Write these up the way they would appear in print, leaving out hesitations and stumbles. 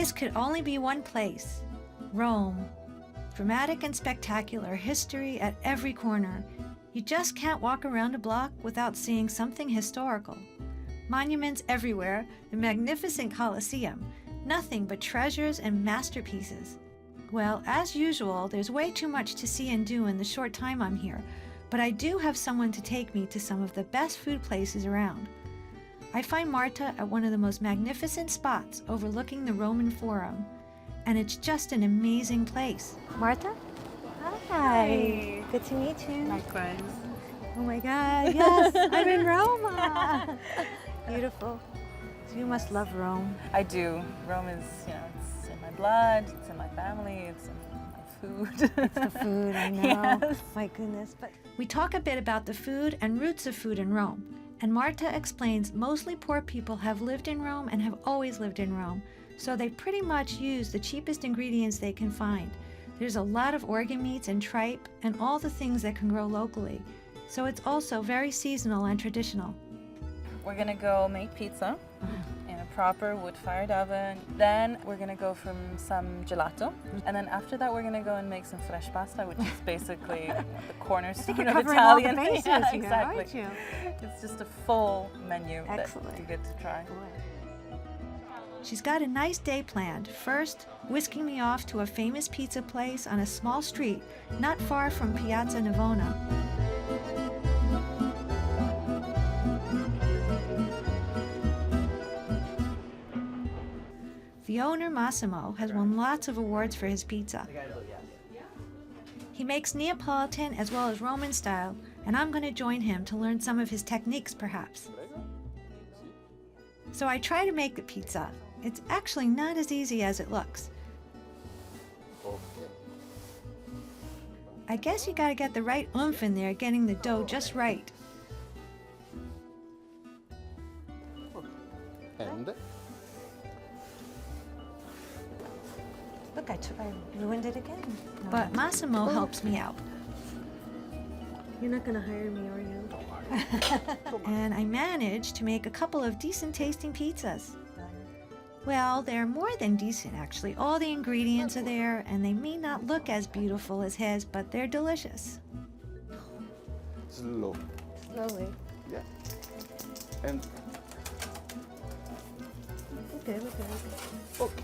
This could only be one place, Rome. Dramatic and spectacular history at every corner. You just can't walk around a block without seeing something historical. Monuments everywhere, the magnificent Colosseum, nothing but treasures and masterpieces. Well, as usual, there's way too much to see and do in the short time I'm here, but I do have someone to take me to some of the best food places around. I find Marta at one of the most magnificent spots overlooking the Roman Forum, and it's just an amazing place. Marta? Hi. Good to meet you. Likewise. Oh my God, yes, I'm in Rome. Beautiful. So you must love Rome. I do. Rome is, it's in my blood, it's in my family, it's in my food. It's the food, I know. Yes. My goodness. But we talk a bit about the food and roots of food in Rome. And Marta explains mostly poor people have lived in Rome and have always lived in Rome. So they pretty much use the cheapest ingredients they can find. There's a lot of organ meats and tripe and all the things that can grow locally. So it's also very seasonal and traditional. We're gonna go make pizza in a proper wood-fired oven. Then we're gonna go from some gelato. And then after that, we're gonna go and make some fresh pasta, which is basically the cornerstone of Italian. All the bases yeah, here, exactly. aren't you? It's just a full menu that you get to try. She's got a nice day planned. First, whisking me off to a famous pizza place on a small street not far from Piazza Navona. The owner, Masimo, has won lots of awards for his pizza. He makes Neapolitan as well as Roman style, and I'm going to join him to learn some of his techniques, perhaps. So I try to make the pizza. It's actually not as easy as it looks. I guess you gotta get the right oomph in there, getting the dough just right. And Look, I ruined it again. No. But Masimo helps me out. You're not gonna hire me, are you? And I managed to make a couple of decent tasting pizzas. Well, they're more than decent, actually. All the ingredients are there, and they may not look as beautiful as his, but they're delicious. slow. Slowly. Yeah. And Okay. okay. Okay.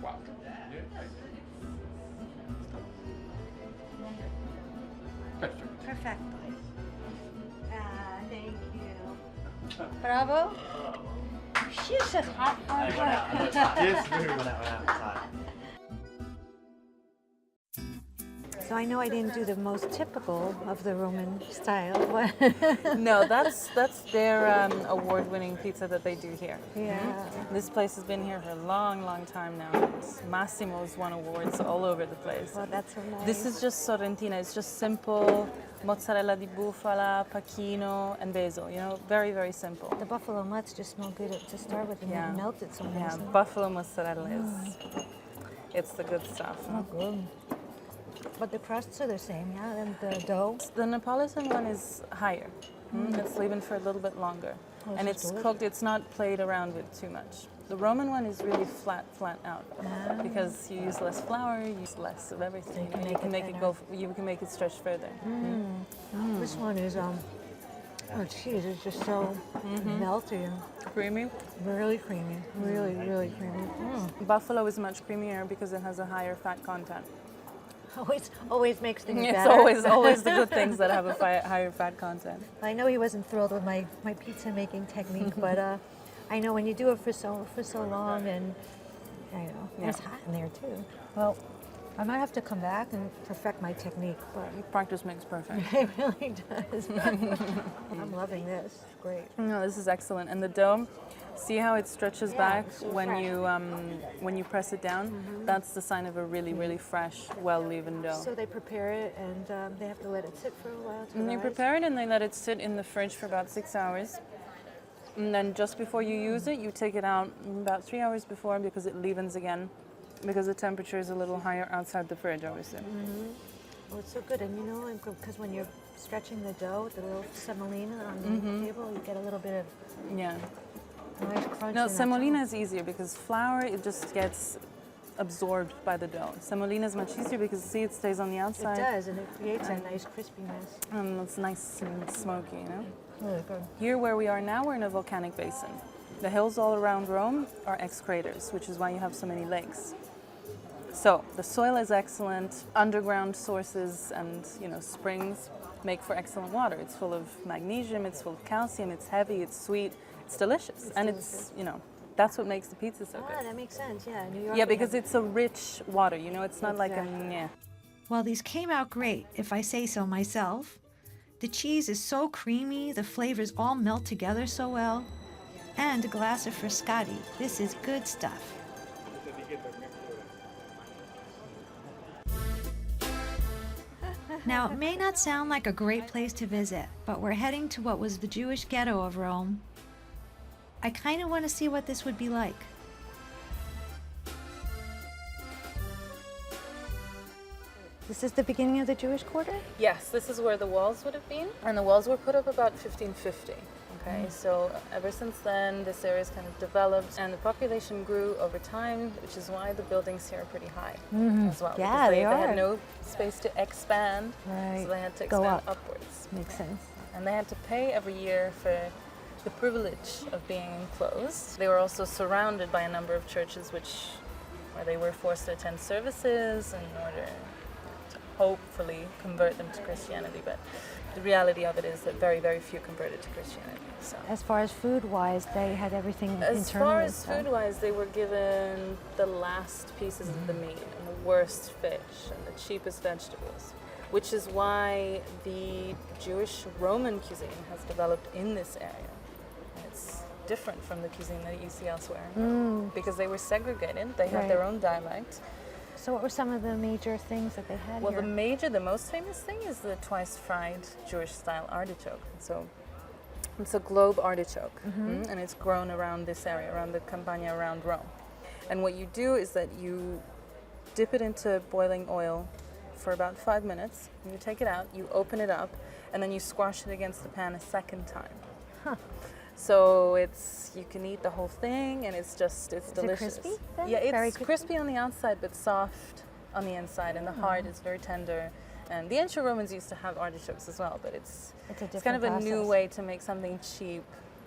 Wow. Perfect. Thank you. Bravo. She's just hot for work. Yes, we went out. So I know I didn't do the most typical of the Roman style, but No, that's their award-winning pizza that they do here. yeah. This place has been here for a long, long time now. Masimo's won awards all over the place. Well, that's so nice. This is just Sorrentina. It's just simple mozzarella di bufala, pacchino, and basil. Very, very simple. The buffalo nuts just smell good to start with, and Yeah. it melted so Yeah, nicely. buffalo mozzarella it's the good stuff. Oh, good. But the crusts are the same, yeah, and the dough. The Neapolitan one is higher. It's leaving for a little bit longer. Oh, And so it's delicious. cooked, it's not played around with too much. The Roman one is really flat out because you use less flour, you use less of everything. So You can make it you can make it stretch further. This one is, oh, cheese is just so melty and Creamy. really creamy. Really, really creamy. Buffalo is much creamier because it has a higher fat content. Always makes things It's better. always the good things that have a higher fat content. I know he wasn't thrilled with my pizza making technique, but I know when you do it for so long, and I know it's hot in there too. Well, I might have to come back and perfect my technique, but Practice makes perfect. it really does. I'm loving this. It's great. No, this is excellent. And the dough, see how it stretches back when you press it down? That's the sign of a really, really fresh, well-leavened dough. So they prepare it, and they have to let it sit for a while to And they rise? prepare it and they let it sit in the fridge for about 6 hours. And then just before you use it, you take it out about 3 hours before because it leavens again. because the temperature is a little higher outside the fridge, obviously. Oh, it's so good. And you know, because when you're stretching the dough, the little semolina on the table, you get a little bit of Yeah. nice crunch. No, in that semolina dough. is easier because flour, it just gets absorbed by the dough. Semolina is much easier because, see, it stays on the outside. It does, and it creates a nice crispiness. And it's nice and smoky, you know? Really good. Here where we are now, we're in a volcanic basin. The hills all around Rome are ex-craters, which is why you have so many lakes. So the soil is excellent. Underground sources and, you know, springs make for excellent water. It's full of magnesium, it's full of calcium, it's heavy, it's sweet, it's delicious. And it's, you know, that's what makes the pizza so Ah, good. that makes sense. Yeah, New York. Yeah, we because have- it's a rich water, you know, it's not like a Exactly. yeah. Well, these came out great, if I say so myself. The cheese is so creamy, the flavors all melt together so well. And a glass of Frascati. This is good stuff. Now, it may not sound like a great place to visit, but we're heading to what was the Jewish ghetto of Rome. I kind of want to see what this would be like. This is the beginning of the Jewish quarter? Yes, this is where the walls would have been, and the walls were put up about 1550. Okay, so ever since then, this area has kind of developed, and the population grew over time, which is why the buildings here are pretty high as well. Yeah, because they they are. had no space to expand, Right. so they had to Go expand up. upwards. Makes sense. And they had to pay every year for the privilege of being enclosed. They were also surrounded by a number of churches where they were forced to attend services in order to hopefully convert them to Christianity. But the reality of it is that very, very few converted to Christianity. So. As far as food-wise, they had everything As internal. far and as stuff. food-wise, they were given the last pieces of the meat and the worst fish and the cheapest vegetables, which is why the Jewish Roman cuisine has developed in this area. It's different from the cuisine that you see elsewhere because they were segregated. They had their Right. own dialect. So what were some of the major things that they had Well, here? the most famous thing is the twice fried Jewish-style artichoke. So it's a globe artichoke, and it's grown around this area, around the Campagna, around Rome. And what you do is that you dip it into boiling oil for about 5 minutes. And you take it out, you open it up, and then you squash it against the pan a second time. So you can eat the whole thing, and it's delicious. crispy then? Yeah, Very it's crispy? crispy on the outside, but soft on the inside, and the heart is very tender. And the ancient Romans used to have artichokes as well, but it's It's a kind of a different new process. way to make something cheap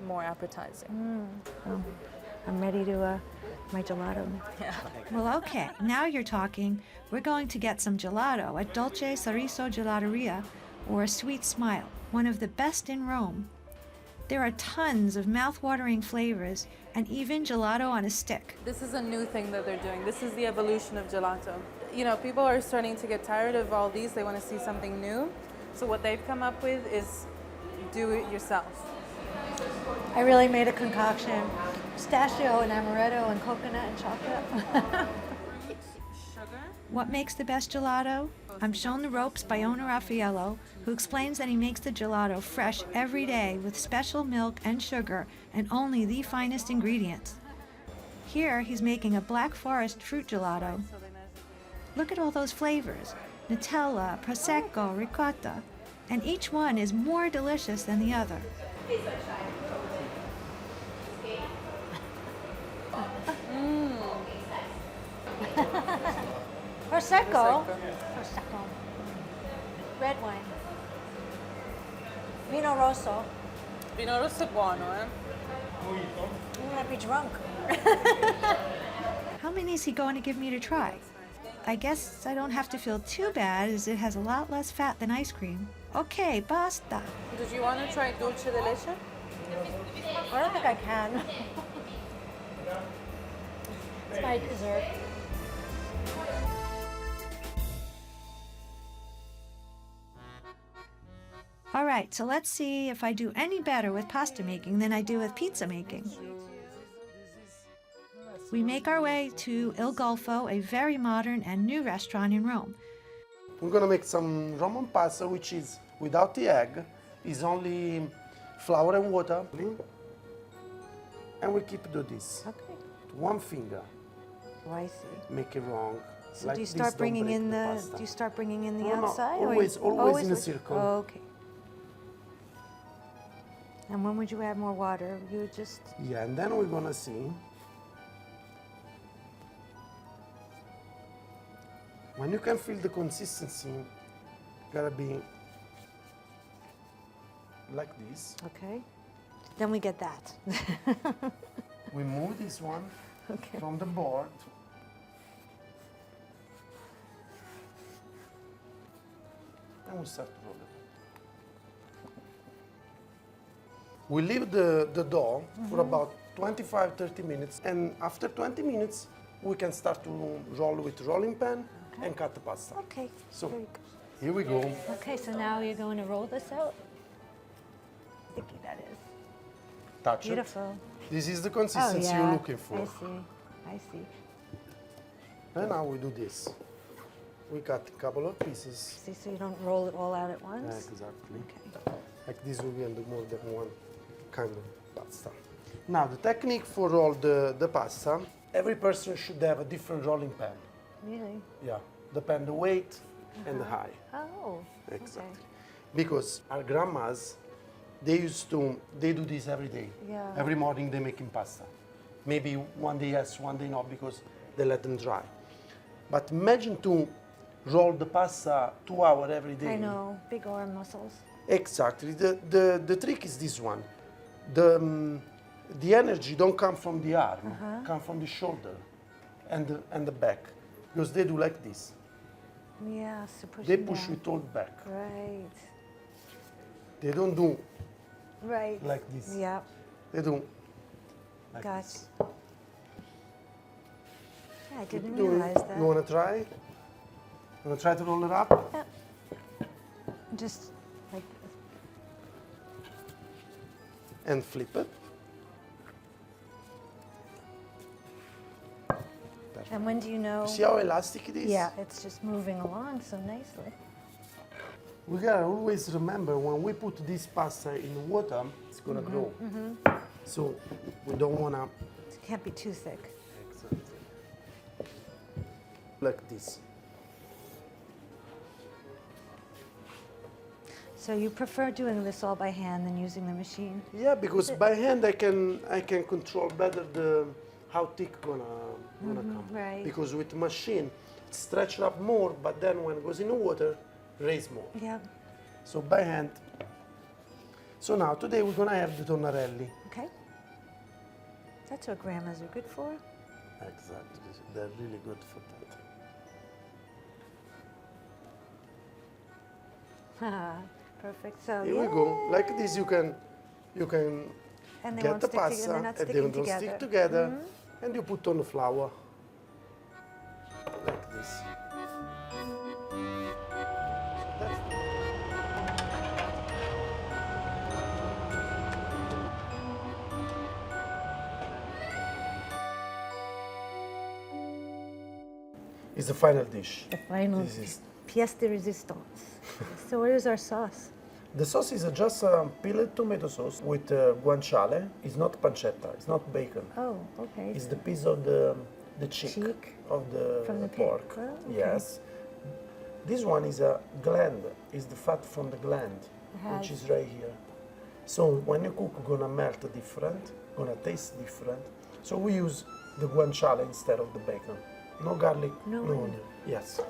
more appetizing. I'm ready to my gelato. Well, okay, now you're talking. We're going to get some gelato at Dolce Sorriso Gelateria, or A Sweet Smile, one of the best in Rome. There are tons of mouth-watering flavors and even gelato on a stick. This is a new thing that they're doing. This is the evolution of gelato. You know, people are starting to get tired of all these. They want to see something new. So what they've come up with is do it yourself. I really made a concoction. Pistachio and amaretto and coconut and chocolate. Sugar. What makes the best gelato? I'm shown the ropes by owner Raffaello, who explains that he makes the gelato fresh every day with special milk and sugar and only the finest ingredients. Here, he's making a Black Forest fruit gelato. Look at all those flavors: Nutella, Prosecco, ricotta, and each one is more delicious than the other. Prosecco. Prosecco. Red wine. Vino rosso. Vino rosso è buono, eh? I'm gonna be drunk. How many is he going to give me to try? I guess I don't have to feel too bad, as it has a lot less fat than ice cream. Okay, basta. Did you want to try dulce de leche? I don't think I can. It's my dessert. All right, so let's see if I do any better with pasta making than I do with pizza making. We make our way to Il Golfo, a very modern and new restaurant in Rome. We're gonna make some Roman pasta, which is without the egg, is only flour and water. And we keep do this. Okay. One finger. Oh, I see. make it wrong. So Like do you this, start don't bringing break in the pasta. do you start bringing in the No, outside? always in a with- circle. Oh, okay. And when would you add more water? You would just Yeah, and then we're gonna see. When you can feel the consistency, gotta be like this. okay. Then we get that. We move this one Okay. from the board. And we start to roll it. We leave the dough for about 25-30 minutes, and after 20 minutes, we can start to roll with rolling pan and cut the pasta. Okay. So Very good. here we go. Okay, so now you're going to roll this out. Sticky that is. Touch it. Beautiful. This is the Oh consistency yeah. you're looking for. I see. I see. And now we do this. We cut a couple of pieces. See, so you don't roll it all out at once. Exactly. Okay. Like this will be under more than one kind of pasta. Now the technique for roll the pasta, every person should have a different rolling pan. Really? Yeah, depend the weight and the height. Oh. Exactly. Because our grandmas, they do this every day. Yeah. Every morning they making pasta. Maybe one day yes, one day no, because they let them dry. But imagine to roll the pasta 2 hours every day. I know. Big arm muscles. Exactly. The trick is this one. The energy don't come from the arm, come from the shoulder and the back, because they do like this. Yeah, so push They it push down. with all back. Right. They don't do Right. like this. Yeah. They do like Got this. Yeah, I didn't You realize that. You want to try? You want to try to roll it up? Yeah. Just like And flip it. Perfect. and when do you know? See how elastic it is? Yeah, it's just moving along so nicely. We gotta always remember when we put this pasta in the water, it's gonna grow. So we don't wanna It can't be too thick. like this. So you prefer doing this all by hand than using the machine? Yeah, because by hand I can control better how thick gonna come. right. Because with machine, it stretch up more, but then when it goes in the water, raise more. Yeah. So by hand. So now today we're gonna have the Tonarelli. Okay. That's what grandmas are good for. Exactly, they're really good for that. Perfect. So Here we go. Like this, you can And they get won't the stick together. pasta They're not and they sticking don't together. stick together, and you put on the flour like this. That's It's the final dish. The final This is- pièce de résistance. So what is our sauce? The sauce is just peeled tomato sauce with guanciale. It's not pancetta. It's not bacon. Oh, okay. It's the piece of the cheek, Cheek of the from the pig. pork. Oh, okay. Yes. This one is a gland. Is the fat from the gland, which has- is right here. So when you cook, gonna melt different, gonna taste different. So we use the guanciale instead of the bacon. No garlic, No no onion. onion. Yes.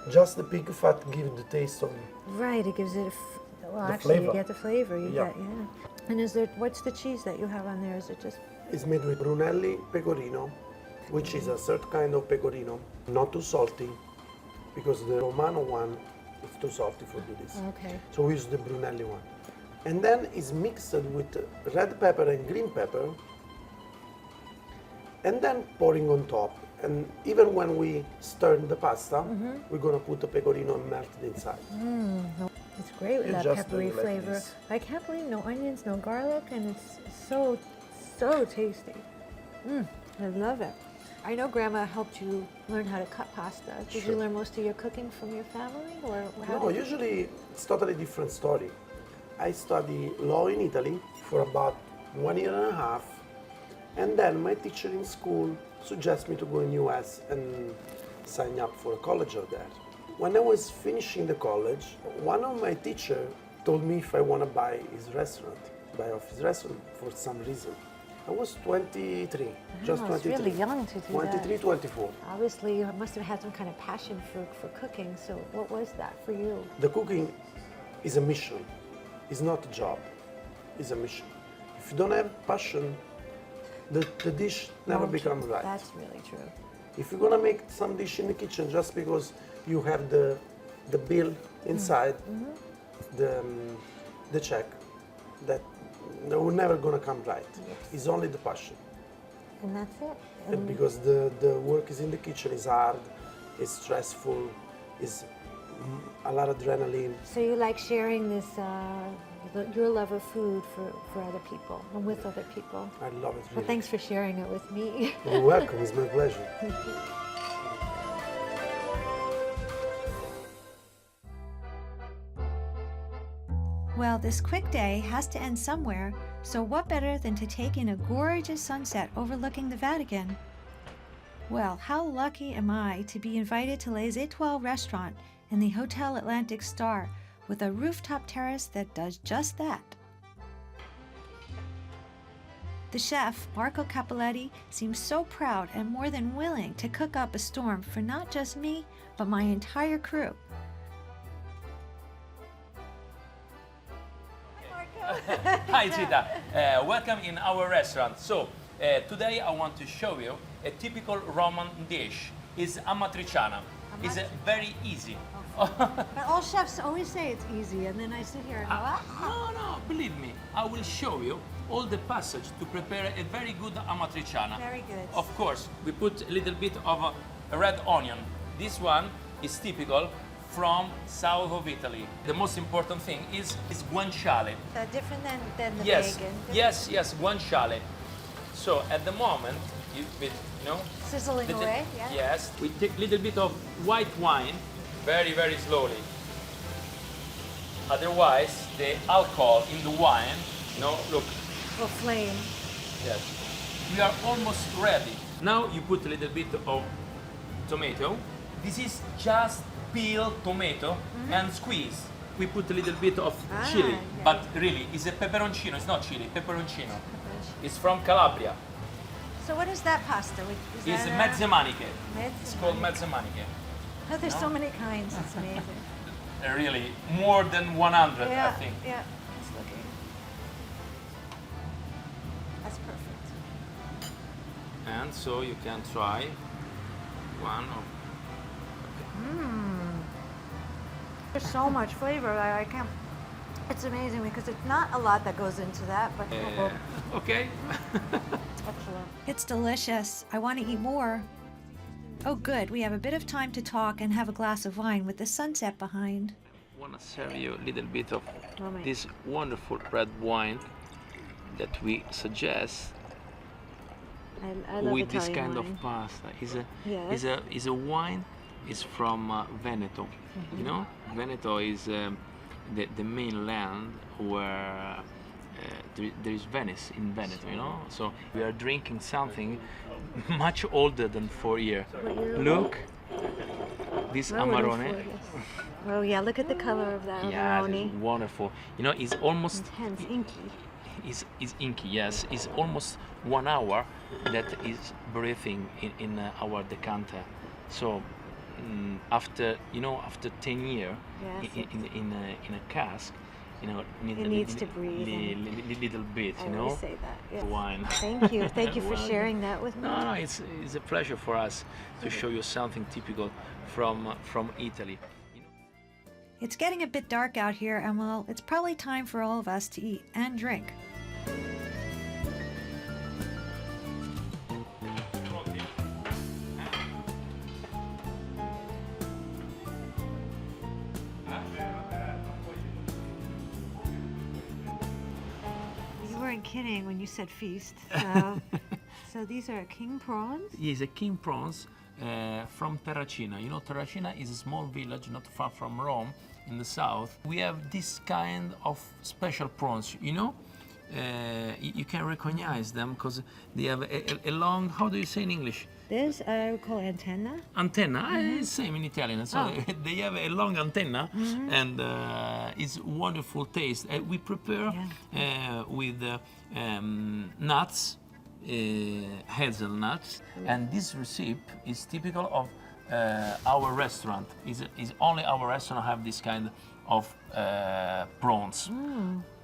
Just the pig fat gives the taste of Right, it gives it a well, The actually, you flavor. get the flavor. You Yeah. get, yeah. And is there, what's the cheese that you have on there? Is it just, It's made with Brunelli pecorino, which is a certain kind of pecorino, not too salty, because the Romano one is too salty for do this. okay. So we use the Brunelli one. And then it's mixed with red pepper and green pepper, and then pouring on top. And even when we stir the pasta, we're gonna put the pecorino and melt it inside. It's great with You that just peppery do it like flavor. this. I can't believe no onions, no garlic, and it's so, so tasty. I love it. I know Grandma helped you learn how to cut pasta. Did you Sure. learn most of your cooking from your family, or how No, did you? usually it's totally different story. I study law in Italy for about 1.5 years, And then my teacher in school suggested me to go in US and sign up for a college out there. When I was finishing the college, one of my teachers told me if I want to buy off his restaurant for some reason. I was 23, just 23. It's really young to do 23, that. 24. Obviously, you must have had some kind of passion for cooking. So what was that for you? The cooking is a mission. It's not a job. It's a mission. If you don't have passion, the dish never becomes right. That's really true. If you're gonna make some dish in the kitchen just because you have the bill inside, the check, that will never gonna come right. Yes. It's only the passion. And that's it. And because the work is in the kitchen, is hard, it's stressful, is a lot of adrenaline. So you like sharing this, your love of food for other people and with other people. I love it Well, really. thanks for sharing it with me. You're welcome, it's my pleasure. Well, this quick day has to end somewhere, so what better than to take in a gorgeous sunset overlooking the Vatican? Well, how lucky am I to be invited to 𝐬𝐴𝐡𝐿 restaurant in the Hotel Atlantic Star with a rooftop terrace that does just that. The chef, Marco Capaltti, seems so proud and more than willing to cook up a storm for not just me, but my entire crew. Hi Gita, welcome in our restaurant. So today I want to show you a typical Roman dish. It's Amatriciana. It's very easy. But all chefs always say it's easy, and then I sit here and go, No, believe me. I will show you all the passage to prepare a very good Amatriciana. Very good. Of course, we put a little bit of a red onion. This one is typical from south of Italy. The most important thing is guanciale. different than the Yes, bacon. yes, guanciale. So at the moment, Sizzling little- away, yeah? Yes, we take a little bit of white wine, very, very slowly. Otherwise, the alcohol in the wine, look, Will flame. yes. We are almost ready. Now you put a little bit of tomato. This is just peel tomato and squeeze. We put a little bit of chili, yeah. but really, it's a peperoncino. It's not chili, peperoncino. It's from Calabria. So what is that pasta? It's mezze maniche. It's called mezze maniche. Oh, there's so many kinds. It's amazing. Really, more than 100, yeah, I think. yeah. It's looking. That's perfect. And so you can try one of. There's so much flavor. I can't. It's amazing because it's not a lot that goes into that, but Okay. excellent. It's delicious. I want to eat more. Oh good, we have a bit of time to talk and have a glass of wine with the sunset behind. I want to serve you a little bit of Roman. this wonderful red wine that we suggest I love with this Italian kind wine. of pasta. Yes. Is a wine. Is from Veneto. You know, Veneto is the main land where there is Venice in Veneto. You know, so we are drinking something much older than 4 years. Look, this Amarone. Oh yeah, look at the color of that Yeah, Amarone. it's wonderful. You know, it's almost Intense, inky. is inky. Yes, it's almost 1 hour that is breathing in our decanter. So after 10 years Yes, in a cask, It needs to breathe little bit. I always say that. Yes. Wine. Thank you. Thank you for Well, sharing that with me. No, it's a pleasure for us to show you something typical from Italy. It's getting a bit dark out here, and well, it's probably time for all of us to eat and drink. You weren't kidding when you said feast. So these are king prawns? Yes, a king prawns from Terracina. You know, Terracina is a small village not far from Rome in the south. We have this kind of special prawns, you can recognize them because they have a long, how do you say in English? This I would call antenna. Antenna, same in Italian. So they have a long antenna, and it's wonderful taste. We prepare with nuts, hazelnuts, and this recipe is typical of our restaurant. Is only our restaurant have this kind of prawns.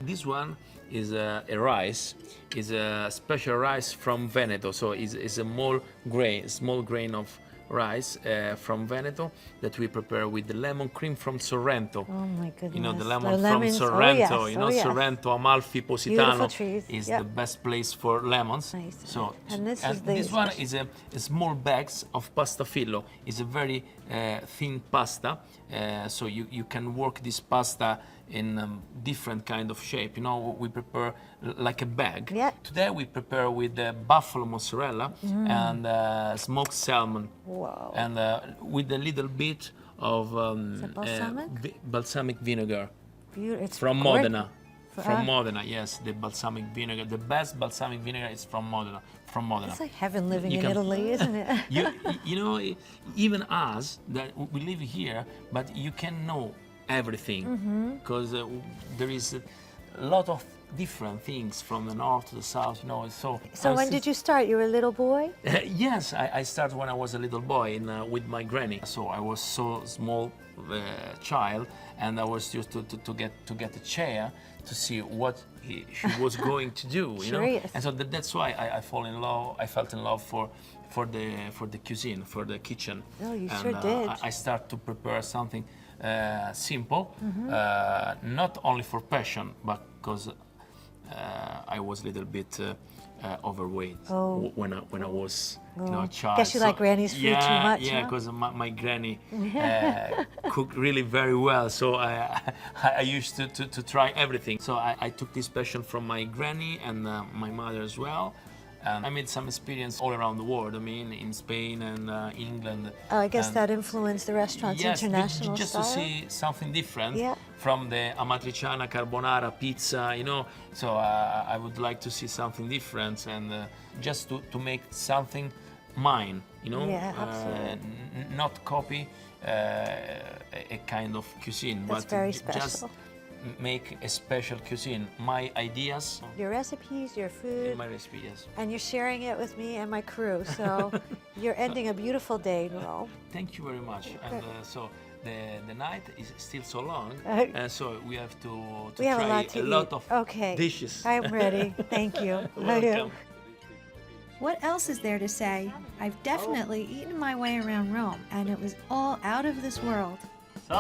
This one is a rice, is a special rice from Veneto. So it's a small grain of rice from Veneto that we prepare with the lemon cream from Sorrento. Oh my goodness. You know the lemon from lemons. Sorrento. Oh, yes. You know oh, yes. Sorrento, Amalfi, Beautiful Positano trees. is Yep. the best place for lemons. Nice. So And this is the this one is a small bags of pasta fillo. It's a very thin pasta. So you can work this pasta in different kind of shape. You know, we prepare like a bag. Yeah. Today we prepare with buffalo mozzarella and smoked salmon. Wow. And with a little bit of it balsamic? Balsamic vinegar It's from gorgeous. Modena. From Modena, yes, the balsamic vinegar. The best balsamic vinegar is from Modena. From Modena. It's like heaven living You in can- Italy, isn't it? you know, even us that we live here, but you can know everything because there is a lot of different things from the north to the south. You know, So when did you start? You were a little boy? Yes, I started when I was a little boy with my granny. So I was so small child, and I was used to get a chair to see what she was going to do. You know, Curious. and so that's why I fall in love. I felt in love for the cuisine, for the kitchen. Oh, you and, sure did. I start to prepare something simple, not only for passion, but because I was a little bit overweight when I was a child. Guess you like Granny's food too much, Yeah, huh? because my granny cooked really very well, so I used to try everything. So I took this passion from my granny and my mother as well. And I made some experience all around the world. I mean, in Spain and England. Oh, I guess And- that influenced the restaurant's Yes, international just style. to see something different Yeah. from the Amatriciana, carbonara, pizza, you know. So I would like to see something different and just to make something mine, you know. Yeah, absolutely. Not copy a kind of cuisine, That's but very just special. make a special cuisine. My ideas, Your recipes, your food, my recipe, yes. and you're sharing it with me and my crew. So you're ending a beautiful day in Rome. Thank you very much. And so the night is still so long, so we have to We have try a lot to lot eat. of Okay. dishes. I'm ready. Thank you. Welcome. What else is there to say? I've definitely eaten my way around Rome, and it was all out of this world. So,